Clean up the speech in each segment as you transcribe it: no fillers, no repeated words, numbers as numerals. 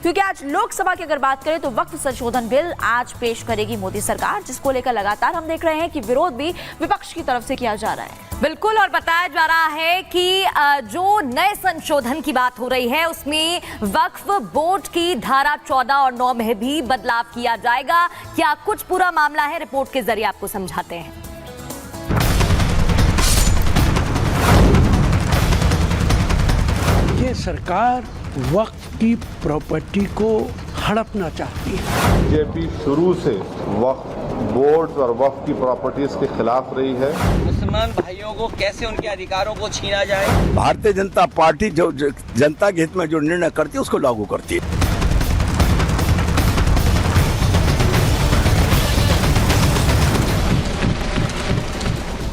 क्योंकि आज लोकसभा की अगर बात करें तो वक्फ संशोधन बिल आज पेश करेगी मोदी सरकार, जिसको लेकर लगातार हम देख रहे हैं कि विरोध भी विपक्ष की तरफ से किया जा रहा है। बिल्कुल, और बताया जा रहा है कि जो नए संशोधन की बात हो रही है उसमें वक्फ बोर्ड की धारा 14 और 9 में भी बदलाव किया जाएगा। क्या कुछ पूरा मामला है, रिपोर्ट के जरिए आपको समझाते हैं। ये सरकार वक्फ की प्रॉपर्टी को हड़पना चाहती है। बीजेपी शुरू से वक्फ बोर्ड और वक्फ की प्रॉपर्टीज के खिलाफ रही है। मुसलमान भाइयों को कैसे उनके अधिकारों को छीना जाए। भारतीय जनता पार्टी जो जनता के हित में जो निर्णय करती है उसको लागू करती है।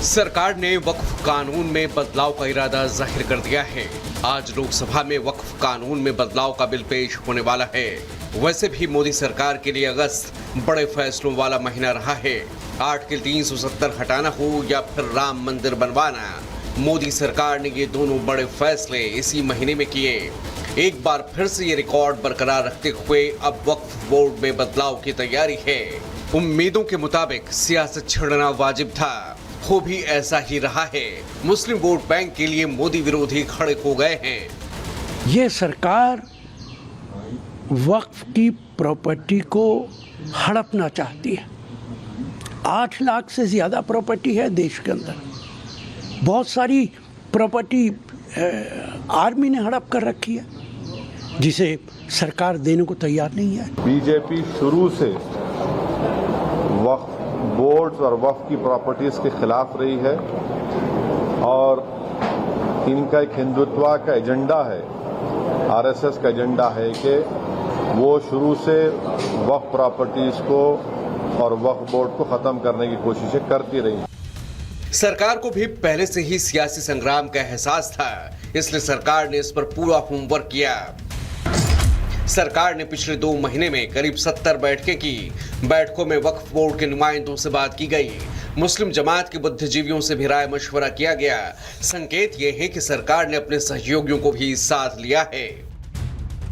सरकार ने वक्फ कानून में बदलाव का इरादा जाहिर कर दिया है। आज लोकसभा में वक्फ कानून में बदलाव का बिल पेश होने वाला है। वैसे भी मोदी सरकार के लिए अगस्त बड़े फैसलों वाला महीना रहा है। आर्टिकल 370 हटाना हो या फिर राम मंदिर बनवाना, मोदी सरकार ने ये दोनों बड़े फैसले इसी महीने में किए। एक बार फिर से ये रिकॉर्ड बरकरार रखते हुए अब वक्फ बोर्ड में बदलाव की तैयारी है। उम्मीदों के मुताबिक सियासत छेड़ना वाजिब था, हो भी ऐसा ही रहा है। मुस्लिम वोट बैंक के लिए मोदी विरोधी खड़े हो गए हैं। ये सरकार वक्फ की प्रॉपर्टी को हड़पना चाहती है। 8 लाख से ज़्यादा प्रॉपर्टी है देश के अंदर। बहुत सारी प्रॉपर्टी आर्मी ने हड़प कर रखी है, जिसे सरकार देने को तैयार नहीं है। बीजेपी शुरू से वक्फ बोर्ड और वक्फ की प्रॉपर्टीज के खिलाफ रही है और इनका एक हिंदुत्व का एजेंडा है, आरएसएस का एजेंडा है कि वो शुरू से वक्फ प्रॉपर्टीज को और वक्फ बोर्ड को खत्म करने की कोशिशें करती रही। सरकार को भी पहले से ही सियासी संग्राम का एहसास था, इसलिए सरकार ने इस पर पूरा होमवर्क किया। सरकार ने पिछले 2 महीने में करीब 70 बैठकें की। बैठकों में वक्फ बोर्ड के नुमाइंदों से बात की गई, मुस्लिम जमात के बुद्धिजीवियों से भी राय मशवरा किया गया। संकेत ये है कि सरकार ने अपने सहयोगियों को भी साथ लिया है।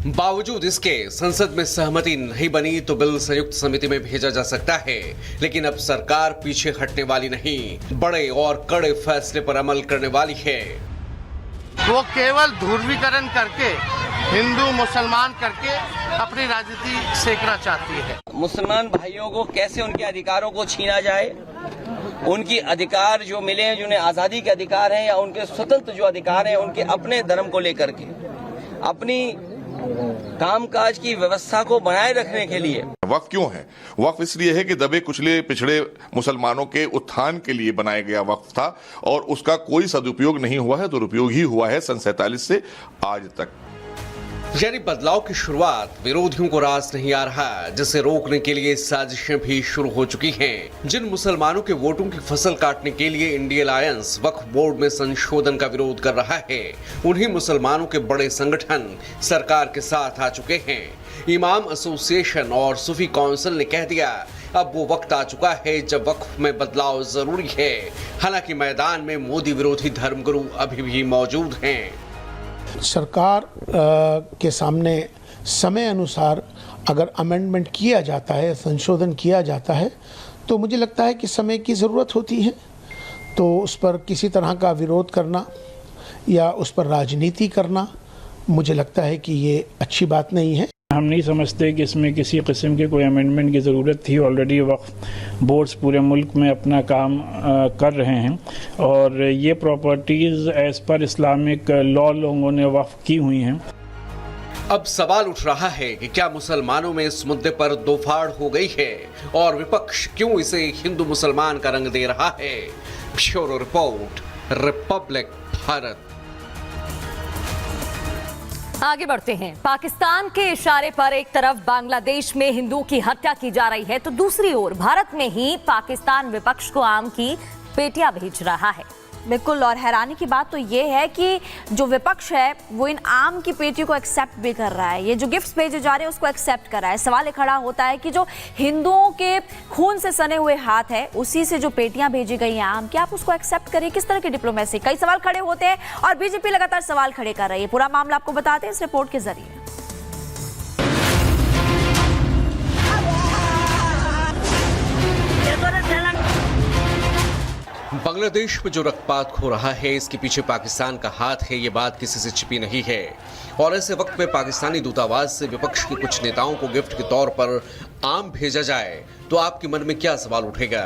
बावजूद इसके संसद में सहमति नहीं बनी तो बिल संयुक्त समिति में भेजा जा सकता है, लेकिन अब सरकार पीछे हटने वाली नहीं, बड़े और कड़े फैसले पर अमल करने वाली है। वो केवल ध्रुवीकरण करके हिंदू मुसलमान करके अपनी राजनीति सेकना चाहती है। मुसलमान भाइयों को कैसे उनके अधिकारों को छीना जाए, उनकी अधिकार जो मिले हैं, जिन्हें आज़ादी के अधिकार हैं या उनके स्वतंत्र जो अधिकार हैं, उनके अपने धर्म को लेकर के अपनी कामकाज की व्यवस्था को बनाए रखने के लिए। वक्फ क्यों है? वक्फ इसलिए है कि दबे कुचले पिछड़े मुसलमानों के उत्थान के लिए बनाया गया वक्फ था और उसका कोई सदुपयोग नहीं हुआ है, दुरुपयोग ही हुआ है सन 47 से आज तक। यानी बदलाव की शुरुआत विरोधियों को रास नहीं आ रहा, जिसे रोकने के लिए साजिशें भी शुरू हो चुकी हैं। जिन मुसलमानों के वोटों की फसल काटने के लिए इंडिया अलायंस वक्फ बोर्ड में संशोधन का विरोध कर रहा है, उन्हीं मुसलमानों के बड़े संगठन सरकार के साथ आ चुके हैं। इमाम एसोसिएशन और सूफी काउंसिल ने कह दिया अब वो वक्त आ चुका है जब वक्फ में बदलाव जरूरी है। हालांकि मैदान में मोदी विरोधी धर्मगुरु अभी भी मौजूद हैं। सरकार के सामने समय अनुसार अगर अमेंडमेंट किया जाता है, संशोधन किया जाता है, तो मुझे लगता है कि समय की ज़रूरत होती है। तो उस पर किसी तरह का विरोध करना या उस पर राजनीति करना, मुझे लगता है कि ये अच्छी बात नहीं है। हम नहीं समझते कि इसमें किसी किस्म के कोई अमेंडमेंट की ज़रूरत थी। ऑलरेडी वक्फ बोर्ड्स पूरे मुल्क में अपना काम कर रहे हैं और ये properties as per Islamic law लोगों ने वक्फ की हुई हैं। अब सवाल उठ रहा है कि क्या मुसलमानों में इस मुद्दे पर दोफाड़ हो गई है और विपक्ष क्यों इसे हिंदू मुसलमान का रंग दे रहा है। Bureau report, Republic Bharat. आगे बढ़ते हैं। पाकिस्तान के इशारे पर एक तरफ बांग्लादेश में हिंदुओं की हत्या की जा रही है तो दूसरी ओर भारत में ही पाकिस्तान विपक्ष को आम की पेटियां भेज रहा है। बिल्कुल, और हैरानी की बात तो ये है कि जो विपक्ष है वो इन आम की पेटियों को एक्सेप्ट भी कर रहा है। ये जो गिफ्ट्स भेजे जा रहे हैं उसको एक्सेप्ट कर रहा है। सवाल खड़ा होता है कि जो हिंदुओं के खून से सने हुए हाथ है उसी से जो पेटियां भेजी गई हैं आम, क्या आप उसको एक्सेप्ट करें? किस तरह की डिप्लोमेसी? कई सवाल खड़े होते हैं और बीजेपी लगातार सवाल खड़े कर रही है। पूरा मामला आपको बताते हैं इस रिपोर्ट के जरिए। बांग्लादेश में जो रक्तपात हो रहा है इसके पीछे पाकिस्तान का हाथ है, ये बात किसी से छिपी नहीं है। और ऐसे वक्त में पाकिस्तानी दूतावास से विपक्ष के कुछ नेताओं को गिफ्ट के तौर पर आम भेजा जाए तो आपके मन में क्या सवाल उठेगा?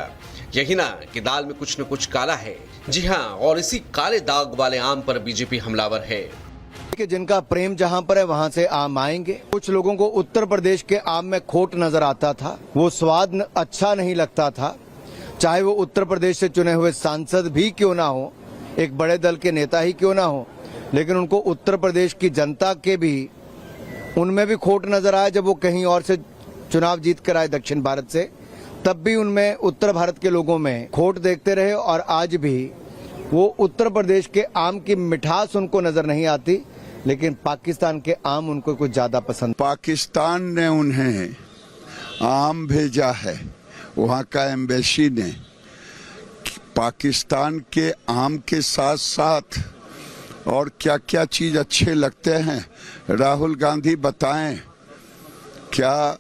यही ना कि दाल में कुछ न कुछ काला है। जी हाँ, और इसी काले दाग वाले आम पर बीजेपी हमलावर है कि जिनका प्रेम जहां पर है वहां से आम आएंगे। कुछ लोगों को उत्तर प्रदेश के आम में खोट नजर आता था, वो स्वाद अच्छा नहीं लगता था, चाहे वो उत्तर प्रदेश से चुने हुए सांसद भी क्यों ना हो, एक बड़े दल के नेता ही क्यों ना हो, लेकिन उनको उत्तर प्रदेश की जनता के भी उनमें भी खोट नजर आया। जब वो कहीं और से चुनाव जीत कर आए दक्षिण भारत से, तब भी उनमें उत्तर भारत के लोगों में खोट देखते रहे और आज भी वो उत्तर प्रदेश के आम की मिठास उनको नजर नहीं आती, लेकिन पाकिस्तान के आम उनको कुछ ज्यादा पसंद। पाकिस्तान ने उन्हें आम भेजा है, वहाँ का एम्बेसी ने। पाकिस्तान के आम के साथ साथ और क्या क्या चीज अच्छे लगते हैं, राहुल गांधी बताएं। क्या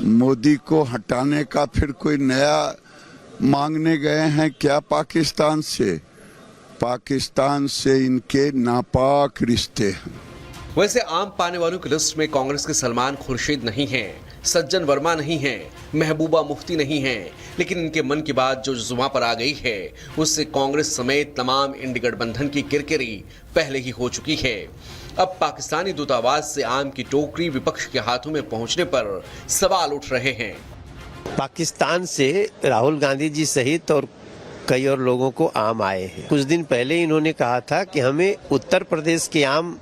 मोदी को हटाने का फिर कोई नया मांगने गए हैं क्या पाकिस्तान से? पाकिस्तान से इनके नापाक रिश्ते हैं। वैसे आम पाने वालों की लिस्ट में कांग्रेस के सलमान खुर्शीद नहीं हैं, सज्जन वर्मा नहीं हैं, महबूबा मुफ्ती नहीं हैं, लेकिन इनके मन की बात जो जुबां पर आ गई है उससे कांग्रेस समेत तमाम इंडी गठबंधन की किरकिरी पहले ही हो चुकी है। अब पाकिस्तानी दूतावास से आम की टोकरी विपक्ष के हाथों में पहुंचने पर सवाल उठ रहे हैं। पाकिस्तान से राहुल गांधी जी सहित और कई और लोगों को आम आए हैं। कुछ दिन पहले इन्होंने कहा था कि हमें उत्तर प्रदेश के आम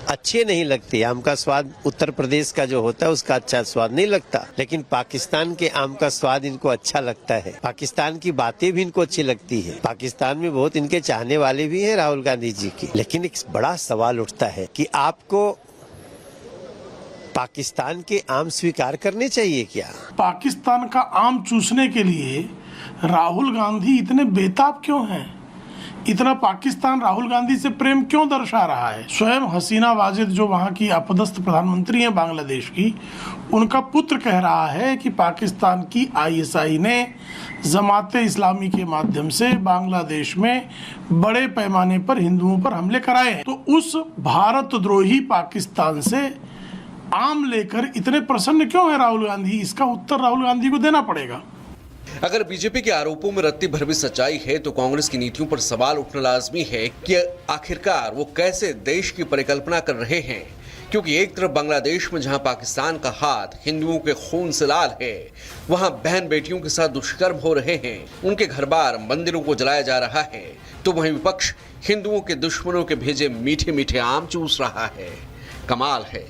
अच्छे नहीं लगते, आम का स्वाद उत्तर प्रदेश का जो होता है उसका अच्छा स्वाद नहीं लगता, लेकिन पाकिस्तान के आम का स्वाद इनको अच्छा लगता है। पाकिस्तान की बातें भी इनको अच्छी लगती है। पाकिस्तान में बहुत इनके चाहने वाले भी हैं राहुल गांधी जी की, लेकिन एक बड़ा सवाल उठता है कि आपको पाकिस्तान के आम स्वीकार करने चाहिए क्या? पाकिस्तान का आम चूसने के लिए राहुल गांधी इतने बेताब क्यों हैं? इतना पाकिस्तान राहुल गांधी से प्रेम क्यों दर्शा रहा है? स्वयं हसीना वाजिद जो वहाँ की अपदस्थ प्रधानमंत्री हैं बांग्लादेश की, उनका पुत्र कह रहा है कि पाकिस्तान की आईएसआई ने जमाते इस्लामी के माध्यम से बांग्लादेश में बड़े पैमाने पर हिंदुओं पर हमले कराए हैं। तो उस भारतद्रोही पाकिस्तान से आम लेकर इतने प्रसन्न क्यों है राहुल गांधी? इसका उत्तर राहुल गांधी को देना पड़ेगा। अगर बीजेपी के आरोपों में रत्ती भर भी सच्चाई है तो कांग्रेस की नीतियों पर सवाल उठना लाजमी है कि आखिरकार वो कैसे देश की परिकल्पना कर रहे हैं। क्योंकि एक तरफ बांग्लादेश में जहां पाकिस्तान का हाथ हिंदुओं के खून से लाल है, वहां बहन बेटियों के साथ दुष्कर्म हो रहे हैं, उनके घर बार मंदिरों को जलाया जा रहा है, तो वहीं विपक्ष हिंदुओं के दुश्मनों के भेजे मीठे मीठे आम चूस रहा है। कमाल है।